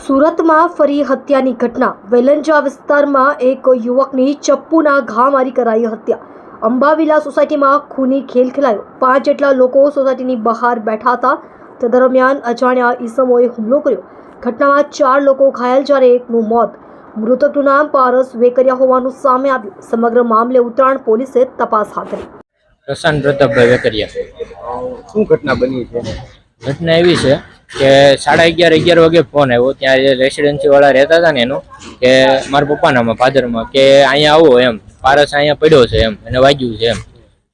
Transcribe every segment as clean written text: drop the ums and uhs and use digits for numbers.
સુરતમાં ફરી હત્યાની ઘટના। વેલંજા વિસ્તારમાં એક યુવકની ચપ્પુના ઘા મારી કરાઈ હત્યા। અંબાવિલા સોસાયટીમાં ખૂની ખેલ ખેલાયો। 5 જેટલા લોકો સોસાયટીની બહાર બેઠા હતા। તે દરમિયાન અજાણ્યા ઈસમોએ હુમલો કર્યો। ઘટનામાં 4 લોકો ઘાયલ જ્યારે એકનું મોત। મૃતકનું નામ પારસ વેકરિયા હોવાનું સામે આવ્યું। સમગ્ર મામલે ઉત્તરાયણ પોલીસે તપાસ હાથ ધરી। પ્રશાંત પ્રતાપભાઈ વેકરિયા। શું ઘટના બની છે? ઘટના એવી છે કે 11:30 વાગે ફોન આવ્યો। ત્યાં રેસિડેન્સી વાળા રહેતા હતા ને એનો કે મારા પપ્પાનામાં ફાધરમાં કે અહીંયા આવો એમ, પારસ અહીંયા પડ્યો છે એમ, એને વાગ્યું છે એમ।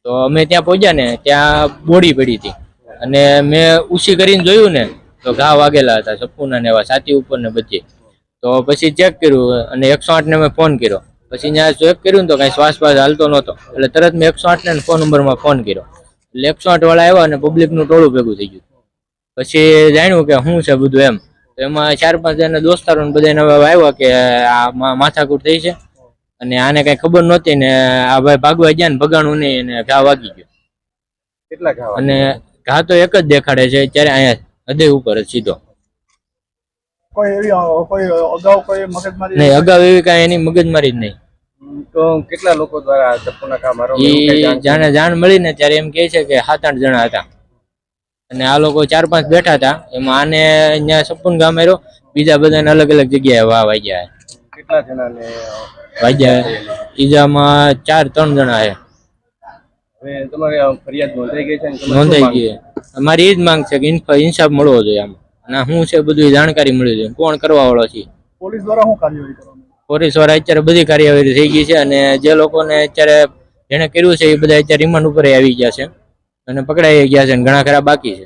તો અમે ત્યાં પહોંચ્યા ને ત્યાં બોડી પડી હતી અને મેં ઉછી કરીને જોયું ને તો ઘા વાગેલા હતા ચપ્પુના ને એવા, છાતી ઉપર ને બધી। તો પછી ચેક કર્યું અને 108 ને મેં ફોન કર્યો। પછી ત્યાં ચેક કર્યું ને તો કાંઈ શ્વાસ હાલતો નહોતો, એટલે તરત મેં 108 ને ફોન નંબરમાં ફોન કર્યો। એટલે 108 વાળા આવ્યા અને પબ્લિકનું ટોળું ભેગું થઈ ગયું। પછી જાણ્યું કે શું છે બધું એમ। તો એમાં 4-5 જણા દોસ્તારો ને બધા હવે આવ્યા કે આ માથાકૂટ થઈ છે અને આને કઈ ખબર નહોતી ને આ ભાઈ ભાગવા ગયા ને ભગાણું નહીં અને ઘા વાગી ગયો। કેટલા ઘા? અને ઘા તો એક જ દેખાડે છે અત્યારે, અહીંયા હૃદય ઉપર જ સીધો। કોઈ અગાઉ કોઈ મગજમારી નહીં, અગાઉ એવી કાંઈ એની મગજમારી જ નહીં। તો કેટલા લોકો દ્વારા ચપ્પુના ઘા મારવામાં એ જાણ મળી ને ત્યારે એમ કહે છે કે 7-8 જણા હતા અને આ લોકો 4-5 બેઠા હતા। એમાં આને અહીંયા ચપ્પુનો ઘા માર્યો, બીજા બધાને અલગ અલગ જગ્યાએ વાગ્યા। કેટલા જણાને વાગ્યા? ઈજામાં 3 જણા છે। હવે તમારી ફરિયાદ નોંધાઈ ગઈ છે? નોંધાઈ ગઈ। અમારી એ જ માંગ છે કે ઇન્સાફ મળવો જોઈએ આમ, અને શું છે બધું જાણકારી મળવી જોઈએ, કોણ કરવા વાળો છે। પોલીસ દ્વારા શું કાર્યવાહી કરવામાં? પોલીસ વાળા અત્યારે બધી કાર્યવાહી થઈ ગઈ છે અને જે લોકોને અત્યારે જેને કર્યું છે એ બધા અત્યારે રિમાન્ડ ઉપર આવી ગયા છે અને પકડાઈ ગયા છે અને ઘણા ખરા બાકી છે।